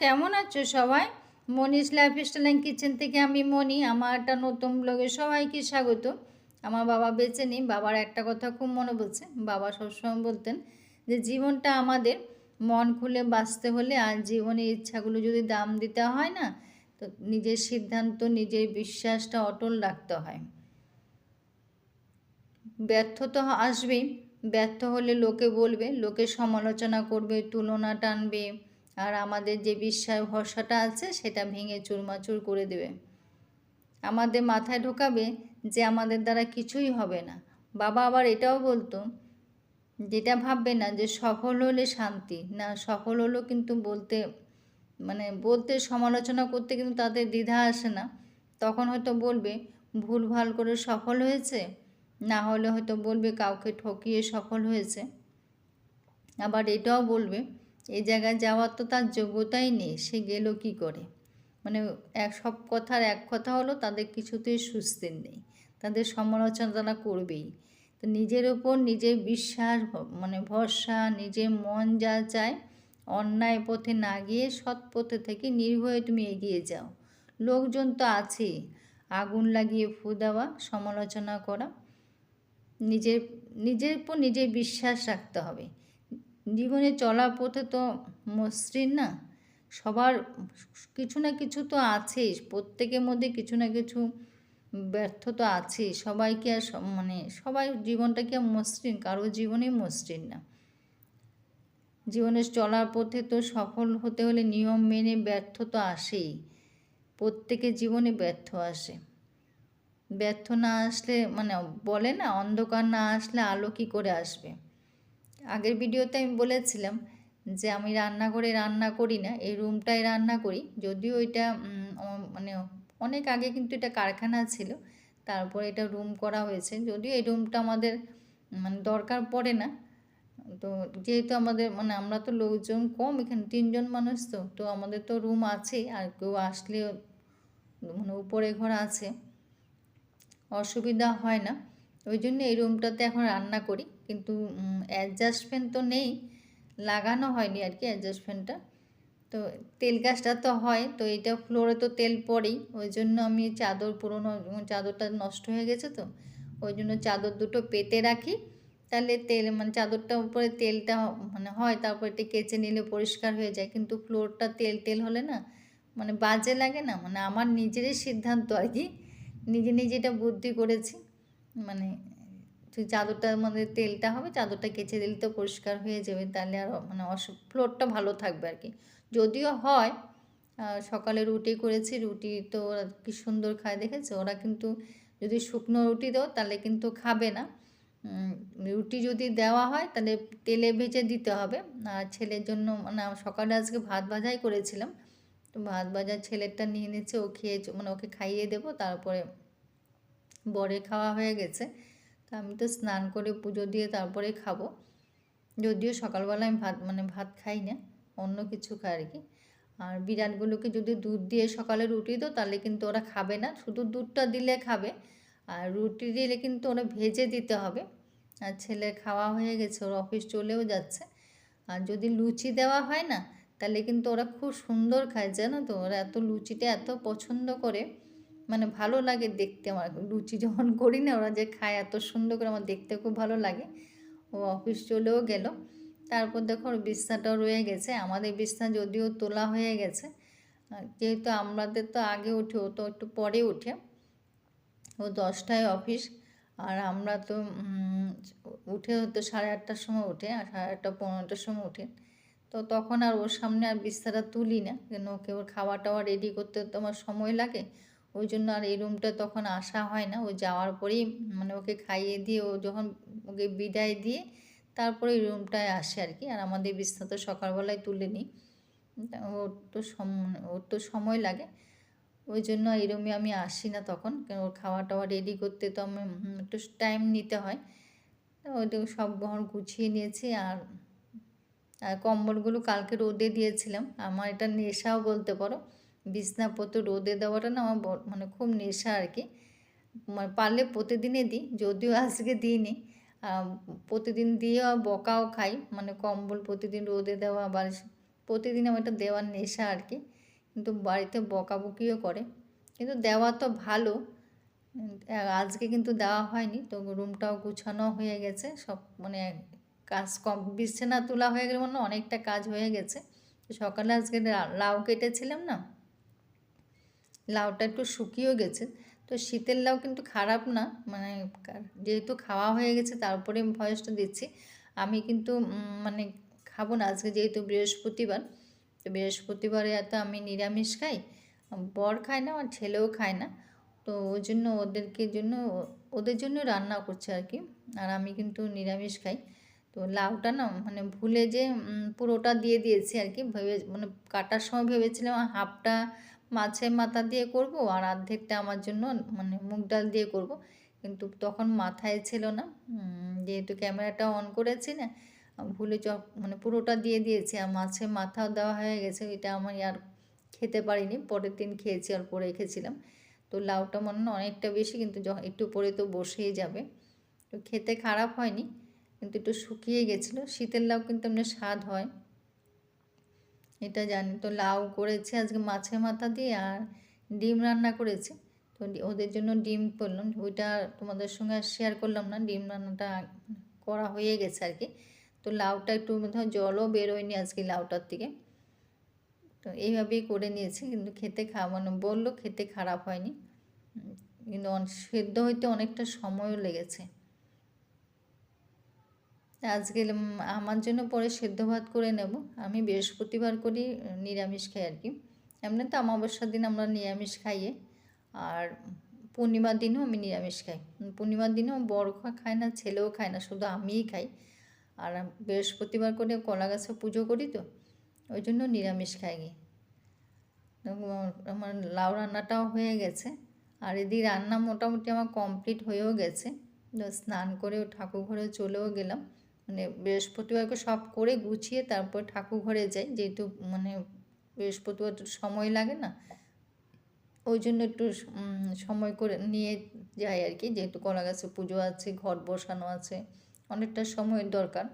কেমন আছো সবাই? মনিস লাইফস্টাইল অ্যান্ড কিচেন থেকে আমি মনি। আমার একটা নতুন ব্লগে সবাইকে স্বাগত। আমার বাবা বেঁচে নেই, বাবার একটা কথা খুব মনে পড়ছে। বাবা সবসময় বলতেন যে জীবনটা আমাদের মন খুলে বাঁচতে হলে আর জীবনের ইচ্ছাগুলো যদি দাম দিতে হয় না, তো নিজের সিদ্ধান্ত, নিজের বিশ্বাসটা অটল রাখতে হয়। ব্যর্থ তো আসবেই, ব্যর্থ হলে লোকে বলবে, লোকে সমালোচনা করবে, তুলনা টানবে, আর আমাদের যে বিশ্বাস ভরসাটা আছে সেটা ভেঙে চুরমাচুর করে দেবে। আমাদের মাথায় ঢোকাবে যে আমাদের দ্বারা কিছুই হবে না। বাবা আবার এটাও বলতো, যেটা ভাববে না যে সফল হলে শান্তি, না সফল হলেও কিন্তু বলতে সমালোচনা করতে কিন্তু তাদের দ্বিধা আসে না। তখন হয়তো বলবে ভুলভাল করে সফল হয়েছে, না হলে হয়তো বলবে কাউকে ঠকিয়ে সফল হয়েছে। আবার এটাও বলবে এই জায়গায় যাওয়ার তো তার যোগ্যতাই নেই, সে গেল কি করে। সব কথার এক কথা হলো তাদের কিছুতেই সুস্থির নেই, তাদের সমালোচনা তারা করবেই। তো নিজের ওপর নিজের বিশ্বাস, ভরসা, নিজের মন যা চায়, অন্যায় পথে না গিয়ে সৎ পথে থেকে নির্ভয়ে তুমি এগিয়ে যাও। লোকজন তো আছেই, আগুন লাগিয়ে ফু দেওয়া, সমালোচনা করা। নিজের নিজের উপর নিজের বিশ্বাস রাখতে হবে। জীবনে চলার পথে তো মসৃণ না, সবার কিছু না কিছু তো আছেই, প্রত্যেকের মধ্যে কিছু না কিছু ব্যর্থ তো আছেই। সবাইকে আর সবাই জীবনটা কি আর মসৃণ? কারো জীবনেই মসৃণ না। জীবনের চলার পথে তো সফল হতে হলে নিয়ম মেনে ব্যর্থ তো আসেই, প্রত্যেকের জীবনে ব্যর্থ আসে। ব্যর্থ না আসলে বলে না, অন্ধকার না আসলে আলো কী করে আসবে। আগের ভিডিওতে আমি বলেছিলাম যে আমি রান্নাঘরে রান্না করি না, এই রুমটায় রান্না করি। যদিও এটা অনেক আগে কিন্তু এটা কারখানা ছিল, তারপর এটা রুম করা হয়েছে। যদিও এই রুমটা আমাদের দরকার পড়ে না, তো যেহেতু আমাদের আমরা তো লোকজন কম, এখানে 3 জন মানুষ, তো আমাদের তো রুম আছে, আর কেউ আসলে উপরে ঘর আছে, অসুবিধা হয় না। ওই জন্য এই রুমটাতে এখন রান্না করি। কিন্তু অ্যাডজাস্ট ফ্যান তো নেই, লাগানো হয়নি আর কি অ্যাডজাস্ট ফ্যানটা। তো তেল গাছটা তো হয়, তো এটা ফ্লোরে তো তেল পড়েই, ওই জন্য আমি পুরোনো চাদরটা নষ্ট হয়ে গেছে, তো ওই জন্য চাদর দুটো পেতে রাখি। তাহলে তেল চাদরটার উপরে তেলটা হয়, তারপর এটা কেচে নিলে পরিষ্কার হয়ে যায়। কিন্তু ফ্লোরটা তেল তেল হলে না বাজে লাগে না, আমার নিজেরই সিদ্ধান্ত আর কি, নিজে এটা বুদ্ধি করেছি। চাদরটার মধ্যে তেলটা হবে, চাদরটা কেচে দিলে তো পরিষ্কার হয়ে যাবে, তাহলে আর ফ্লোরটা ভালো থাকবে আর কি। যদিও হয়, সকালে রুটি করেছি, রুটি তো ওরা কী সুন্দর খায় দেখেছে। ওরা কিন্তু যদি শুকনো রুটি দাও তাহলে কিন্তু খাবে না। রুটি যদি দেওয়া হয় তাহলে তেলে ভেজে দিতে হবে। আর ছেলের জন্য সকালে আজকে ভাত ভাজাই করেছিলাম, তো ভাত ভাজা ছেলেরটা নিয়ে নিচ্ছে, ও খেয়েছে, ওকে খাইয়ে দেবো। তারপরে বরের খাওয়া হয়ে গেছে, তো আমি তো স্নান করে পুজো দিয়ে তারপরে খাবো। যদিও সকালবেলা আমি ভাত খাই না, অন্য কিছু খাই আর কি। আর বিড়ালগুলোকে যদি দুধ দিয়ে সকালে রুটি দাও তাহলে কিন্তু ওরা খাবে না, শুধু দুধটা দিলে খাবে। আর রুটি দিলে কিন্তু ওরা ভেজে দিতে হবে। আর ছেলের খাওয়া হয়ে গেছে, ওর অফিস চলেও যাচ্ছে। আর যদি লুচি দেওয়া হয় না তাহলে কিন্তু ওরা খুব সুন্দর খায়, জানো তো। ওরা লুচিটা এত পছন্দ করে, ভালো লাগে দেখতে। আমার লুচি যখন করি না, ওরা যে খায় এত সুন্দর করে, আমার দেখতে খুব ভালো লাগে। ও অফিস চলেও গেল। তারপর দেখো ওর বিছনাটাও রয়ে গেছে। আমাদের বিছনা যদিও তোলা হয়ে গেছে, যেহেতু আমাদের তো আগে উঠে, ও তো একটু পরে উঠে। ও 10টায় অফিস, আর আমরা তো উঠে হতো 8:30টার সময় উঠে, আর 8:30 15টার সময় উঠে। তো তখন আর ওর সামনে আর বিছনাটা তুলি না, কেন ওকে ওর খাওয়া টাওয়া রেডি করতে তো আমার সময় লাগে। ওই জন্য আর এই রুমটা তখন আসা হয় না। ও যাওয়ার পরেই ওকে খাইয়ে দিয়ে, ও যখন ওকে বিদায় দিয়ে তারপরে এই রুমটায় আসে আর কি। আর আমাদের বিছনা তো সকালবেলায় তুলে নিই, ওর তো সময় লাগে, ওই জন্য এই রুমে আমি আসি না তখন, কারণ ওর খাওয়া টাওয়া রেডি করতে তো আমি একটু টাইম নিতে হয়। ওইটা সব ঘর গুছিয়ে নিয়েছি। আর কম্বলগুলো কালকে রোদে দিয়েছিলাম। আমার এটা নেশাও বলতে পারো, বিছনাপত্র রোদে দেওয়াটা না আমার খুব নেশা আর কি। পারলে প্রতিদিনই দিই, যদিও আজকে দিইনি। প্রতিদিন দিয়ে বকাও খাই, কম্বল প্রতিদিন রোদে দেওয়া, বা প্রতিদিন আমার এটা দেওয়ার নেশা আর কি, কিন্তু বাড়িতে বকাবকিও করে, কিন্তু দেওয়া তো ভালো। আজকে কিন্তু দেওয়া হয়নি, তো রুমটাও গুছানো হয়ে গেছে সব, মানে কাজ কম, বিছানা তোলা হয়ে গেলে মানে অনেকটা কাজ হয়ে গেছে। তো সকালে আজকে লাউ কেটেছিলাম না, লাউটা একটু শুকিয়েও গেছে। তো শীতের লাউ কিন্তু খারাপ না, মানে যেহেতু খাওয়া হয়ে গেছে তারপরে ভয়েসটা দিচ্ছি। আমি কিন্তু মানে খাবো না আজকে, যেহেতু বৃহস্পতিবার। তো বৃহস্পতিবারে এত আমি নিরামিষ খাই, বর খায় না, আমার ছেলেও খায় না। তো ওই জন্য ওদের জন্য রান্না করছে আর কি। আর আমি কিন্তু নিরামিষ খাই। তো লাউটা না মানে ভুলে যে পুরোটা দিয়ে দিয়েছি আর কি, মানে কাটার সময় ভেবেছিলাম হাফটা মাছের মাথা দিয়ে করব আর অর্ধেকটা আমার জন্য মানে মুগ ডাল দিয়ে করব, কিন্তু তখন মাথায় ছিল না, যেহেতু ক্যামেরাটা অন করেছি না, ভুলে মানে পুরোটা দিয়ে দিয়েছি আর মাছের মাথাও দেওয়া হয়ে গেছে। এটা আমি আর খেতে পারিনি, পরের দিন খেয়েছি, অল্প রেখেছিলাম। তো লাউটা মনে হয় অনেকটা বেশি, কিন্তু একটু পরে তো বসেই যাবে। তো খেতে খারাপ হয়নি, কিন্তু একটু শুকিয়ে গেছিলো। শীতের লাউ কিন্তু এমনি স্বাদ হয়, এটা জানি। তো লাউ করেছি আজকে মাছের মাথা দিয়ে, আর ডিম রান্না করেছি। তো ওদের জন্য ডিম করলাম, ওইটা তোমাদের সঙ্গে শেয়ার করলাম না, ডিম রান্নাটা করা হয়ে গেছে আর কি। তো লাউটা একটু বোধহয় জলও বেরোয়নি আজকে লাউটার থেকে। তো এইভাবেই করে নিয়েছি, কিন্তু খেতে মানে বললো খেতে খারাপ হয়নি, কিন্তু সেদ্ধ হইতে অনেকটা সময়ও লেগেছে। আজকে আমার জন্য পরে সেদ্ধ ভাত করে নেব। আমি বৃহস্পতিবার করি নিরামিষ খাই আর কি। এমনি তো অমাবস্যার দিন আমরা নিরামিষ খাইয়ে, আর পূর্ণিমার দিনও আমি নিরামিষ খাই। পূর্ণিমার দিনেও বড় খায় না, ছেলেও খায় না, শুধু আমিই খাই। আর বৃহস্পতিবার করে কলা গাছে পুজো করি, তো ওই জন্য নিরামিষ খাই। আমার লাউ রান্নাটাও হয়ে গেছে, আর এদিকে রান্না মোটামুটি আমার কমপ্লিট হয়েও গেছে। স্নান করেও ঠাকুর ঘরে চলেও গেলাম, মানে বৃহস্পতিবারকে সব করে গুছিয়ে তারপর ঠাকুর ঘরে যাই, যেহেতু মানে বৃহস্পতিবার সময় লাগে না, ওই জন্য একটু সময় করে নিয়ে যাই আর কি, যেহেতু কলা গাছে পুজো আছে, ঘট বসানো আছে, অনেকটা সময়ের দরকার।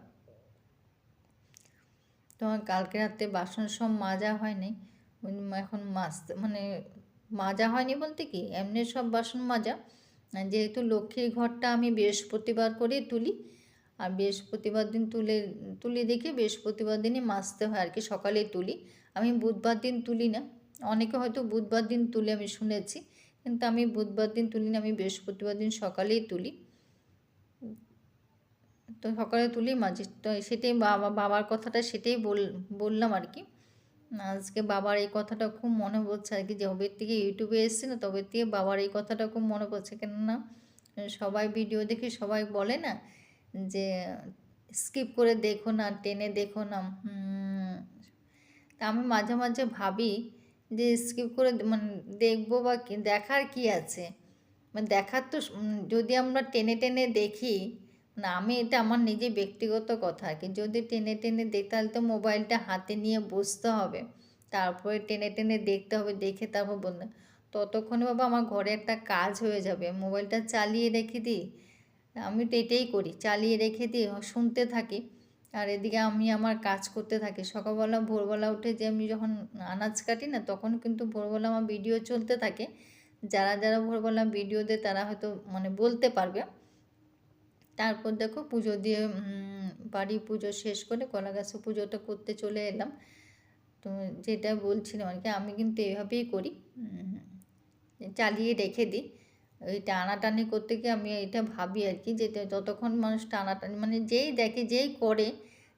তো আমার কালকে রাতে বাসন সব মাজা হয়নি, এখন মানে মাজা হয়নি বলতে কি, এমনি সব বাসন মাজা, যেহেতু লক্ষ্মীর ঘরটা আমি বৃহস্পতিবার করে তুলি, আর বৃহস্পতিবার দিন তুলি দেখে বৃহস্পতিবার দিনই মাজতে হয় আর কি, সকালেই তুলি। আমি বুধবার দিন তুলি না, অনেকে হয়তো বুধবার দিন তুলে আমি শুনেছি, কিন্তু আমি বুধবার দিন তুলি না, আমি বৃহস্পতিবার দিন সকালেই তুলি। তো সকালে তুলি মাঝে, তো সেটাই বাবার কথাটা সেটাই বললাম আর কি। আজকে বাবার এই কথাটা খুব মনে পড়ছে আর কি, যবের থেকে ইউটিউবে এসেছে না তবে থেকে বাবার এই কথাটা খুব মনে পড়ছে। কেননা সবাই ভিডিও দেখে সবাই বলে না যে স্কিপ করে দেখো না, টেনে দেখো না। তা আমি মাঝে মাঝে ভাবি যে স্কিপ করে মানে দেখবো বা দেখার কি আছে, মানে দেখার তো যদি আমরা টেনে টেনে দেখি, না আমি এটা আমার নিজে ব্যক্তিগত কথা আর কি, যদি টেনে টেনে দেখতে তাহলে তো মোবাইলটা হাতে নিয়ে বসতে হবে, তারপরে টেনে টেনে দেখতে হবে, দেখে তারপর বলতে, ততক্ষণে বাবা আমার ঘরে একটা কাজ হয়ে যাবে, মোবাইলটা চালিয়ে রেখে দিই। আমি তো এটাই করি, চালিয়ে রেখে দিই, শুনতে থাকি, আর এদিকে আমি আমার কাজ করতে থাকি। সকালবেলা ভোরবেলা উঠে যে আমি যখন আনাজ কাটি না, তখন কিন্তু ভোরবেলা আমার ভিডিও চলতে থাকে। যারা যারা ভোরবেলা ভিডিও দেয় তারা হয়তো মানে বলতে পারবে। তারপর দেখো পুজো দিয়ে বাড়ি পুজো শেষ করে কলা গাছে পুজোটা করতে চলে এলাম। তো যেটা বলছিলাম আর কি, আমি কিন্তু এভাবেই করি, চালিয়ে রেখে দিই। ওই টানাটানি করতে গিয়ে আমি এটা ভাবি আর কি, যে যতক্ষণ মানুষ টানাটানি মানে যেই দেখে যেই করে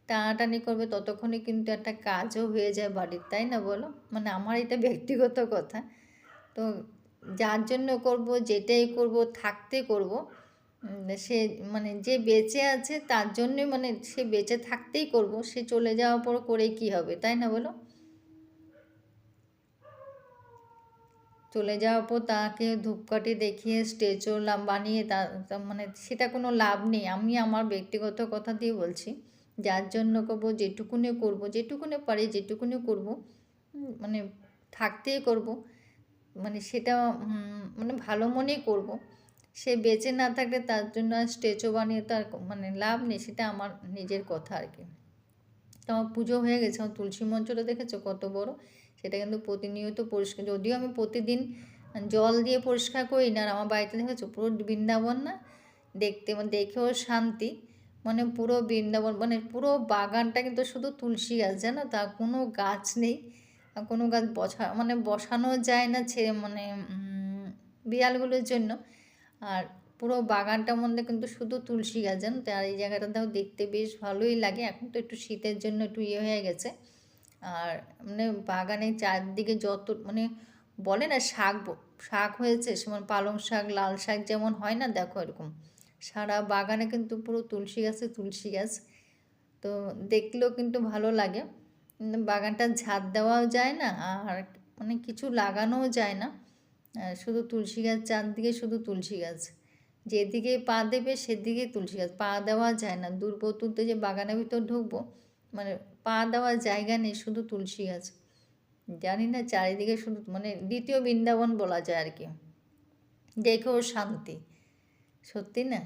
টানাটানি করবে, ততক্ষণে কিন্তু একটা কাজও হয়ে যায় বাড়ির, তাই না বলো? মানে আমার এটা ব্যক্তিগত কথা। তো যার জন্য করব, যেটাই করব থাকতে করব, সে মানে যে বেঁচে আছে তার জন্যই, মানে সে বেঁচে থাকতেই করব, সে চলে যাওয়ার পর করে কি হবে, তাই না বলো? চলে যাওয়ার পর তাকে ধূপকাঠি দেখিয়ে স্ট্যাচু বানিয়ে মানে সেটা কোনো লাভ নেই। আমি আমার ব্যক্তিগত কথা দিয়ে বলছি, যার জন্য করবো, যেটুকুনি পারি যেটুকুনি করব, মানে থাকতেই করব, মানে সেটা মানে ভালো মনেই করব। সে বেঁচে না থাকলে তার জন্য স্ট্যাচু বানিয়ে তার মানে লাভ নেই, সেটা আমার নিজের কথা আর কি। তো আমার পুজো হয়ে গেছে। আমার তুলসী মঞ্চটা দেখেছো কত বড়? সেটা কিন্তু প্রতিনিয়ত পরিষ্কার, যদিও আমি প্রতিদিন জল দিয়ে পরিষ্কার করি না। আর আমার বাড়িতে দেখেছো পুরো বৃন্দাবন না, দেখতে মানে দেখেও শান্তি, মানে পুরো বৃন্দাবন, মানে পুরো বাগানটা কিন্তু শুধু তুলসী গাছ, জানো তা কোনো গাছ নেই। আর কোনো গাছ মানে বসানো যায় না, ছেড়ে মানে বিড়ালগুলোর জন্য। আর পুরো বাগানটার মধ্যে কিন্তু শুধু তুলসী গাছ, জানো তো। আর এই জায়গাটাতেও দেখতে বেশ ভালোই লাগে। এখন তো একটু শীতের জন্য একটু হয়ে গেছে। আর মানে বাগানের চারদিকে যত মানে বলে না শাক শাক হয়েছে, যেমন পালং শাক, লাল শাক যেমন হয় না, দেখো এরকম সারা বাগানে কিন্তু পুরো তুলসী গাছে তুলসী গাছ। তো দেখলেও কিন্তু ভালো লাগে। বাগানটা ঝাড় দেওয়াও যায় না, আর মানে কিছু লাগানোও যায় না, শুধু তুলসী গাছ, চারদিকে শুধু তুলসী গাছ। যেদিকে পা দেবে সেদিকেই তুলসী গাছ, পা দেওয়া যায় না। দূর্ব তুলতে যে বাগানের ভিতর ঢুকবো, মানে পা দেওয়ার জায়গা নেই, শুধু তুলসী গাছ। জানি না, চারিদিকে শুধু মানে দ্বিতীয় বৃন্দাবন বলা যায় আর কি। দেখেও শান্তি, সত্যি না।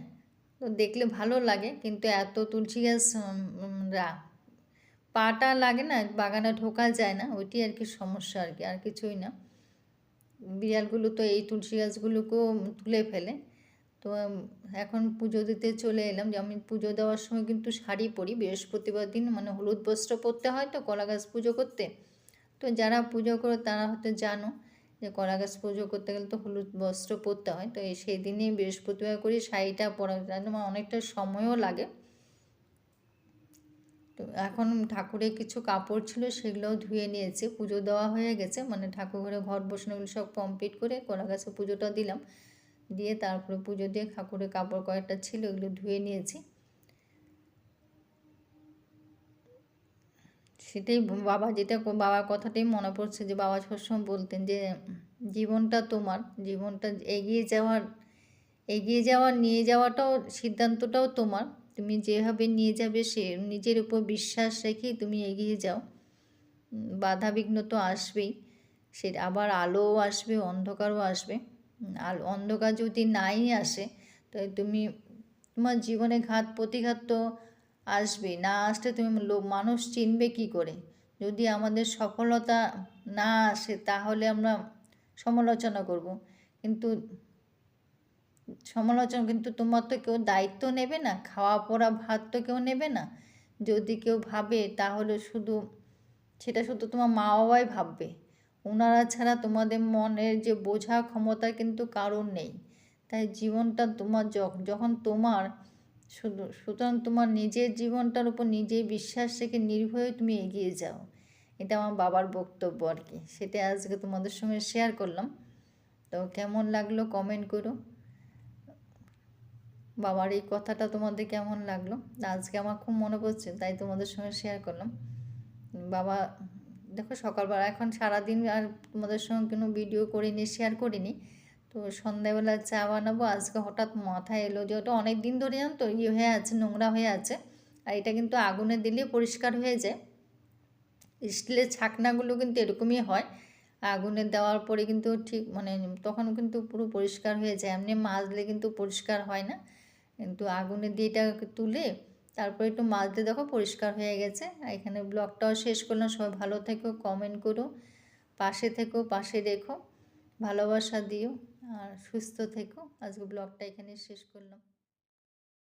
তো দেখলে ভালো লাগে, কিন্তু এত তুলসী গাছ পাটা লাগে না, বাগানে ঢোকা যায় না, ওইটি আর কি সমস্যা আর কি, আর কিছুই না। বিড়ালগুলো তো এই তুলসী গাছগুলোকেও তুলে ফেলে। তো এখন পুজো দিতে চলে এলাম। যে আমি পুজো দেওয়ার সময় কিন্তু শাড়ি পরি, বৃহস্পতিবার দিন মানে হলুদ বস্ত্র পরতে হয় তো কলা গাছ পুজো করতে। তো যারা পুজো করে তারা হয়তো জানো যে কলা গাছ পুজো করতে গেলে তো হলুদ বস্ত্র পরতে হয়। তো সেই দিনই বৃহস্পতিবার করি শাড়িটা পরা, আমার অনেকটা সময়ও লাগে। তো এখন ঠাকুরের কিছু কাপড় ছিল, সেগুলোও ধুয়ে নিয়েছি। পুজো দেওয়া হয়ে গেছে, মানে ঠাকুর ঘরে ঘট বসানোগুলো সব কমপ্লিট করে কলা গাছে পুজোটা দিলাম, দিয়ে তারপরে পুজো দিয়ে ঠাকুরের কাপড় কয়েকটা ছিল এগুলো ধুয়ে নিয়েছি। সেটাই বাবা, যেটা বাবার কথাটাই মনে পড়ছে, যে বাবা সবসময় বলতেন যে জীবনটা তোমার, জীবনটা এগিয়ে যাওয়ার নিয়ে যাওয়াটাও সিদ্ধান্তটাও তোমার। তুমি যেভাবে নিয়ে যাবে সে নিজের উপর বিশ্বাস রেখেই তুমি এগিয়ে যাও। বাধা বিঘ্ন তো আসবেই, সে আবার আলোও আসবে, অন্ধকারও আসবে। আর অন্ধকার যদি নাই আসে, তো তুমি তোমার জীবনে ঘাত প্রতিঘাত তো আসবে, না আসলে তুমি মানুষ চিনবে কি করে? যদি আমাদের সফলতা না আসে তাহলে আমরা সমালোচনা করব, কিন্তু তোমার তো কেউ দায়িত্ব নেবে না, খাওয়া পড়া ভাত তো কেউ নেবে না। যদি কেউ ভাবে তাহলে সেটা শুধু তোমার মা বাবাই ভাববে। ওনারা ছাড়া তোমাদের মনের যে বোঝা ক্ষমতা কিন্তু কারোর নেই। তাই জীবনটা তোমার যখন তোমার, সুতরাং তোমার নিজের জীবনটার উপর নিজেই বিশ্বাস রেখে নির্ভয়ে তুমি এগিয়ে যাও। এটা আমার বাবার বক্তব্য আর কি, সেটা আজকে তোমাদের সঙ্গে শেয়ার করলাম। তো কেমন লাগলো কমেন্ট করো, বাবার এই কথাটা তোমাদের কেমন লাগলো। আজকে আমার খুব মনে পড়ছে, তাই তোমাদের সঙ্গে শেয়ার করলাম। বাবা দেখো, সকালবেলা এখন সারাদিন আর তোমাদের সঙ্গে কোনো ভিডিও করিনি, শেয়ার করিনি। তো সন্ধ্যাবেলা চা বানাবো, আজকে হঠাৎ মাথায় এলো যে ওটা অনেক দিন ধরে জানো তো হয়ে আছে, নোংরা হয়ে আছে। আর এটা কিন্তু আগুনে দিলে পরিষ্কার হয়ে যায়। স্টিলের ছাকনাগুলো কিন্তু এরকমই হয়, আগুনে দেওয়ার পরে কিন্তু ঠিক মানে তখন কিন্তু পুরো পরিষ্কার হয়ে যায়। এমনি মাজলে কিন্তু পরিষ্কার হয় না, কিন্তু আগুনে দিয়ে এটা তুলে তারপরে একটু মাজতে দেখো পরিষ্কার হয়ে গেছে। এখানে ব্লগটাও শেষ করলাম। সবাই ভালো থেকো, কমেন্ট করো, পাশে থেকো, পাশে রেখো, ভালোবাসা দিও, আর সুস্থ থেকো। আজকে ব্লগটা এখানে শেষ করলাম।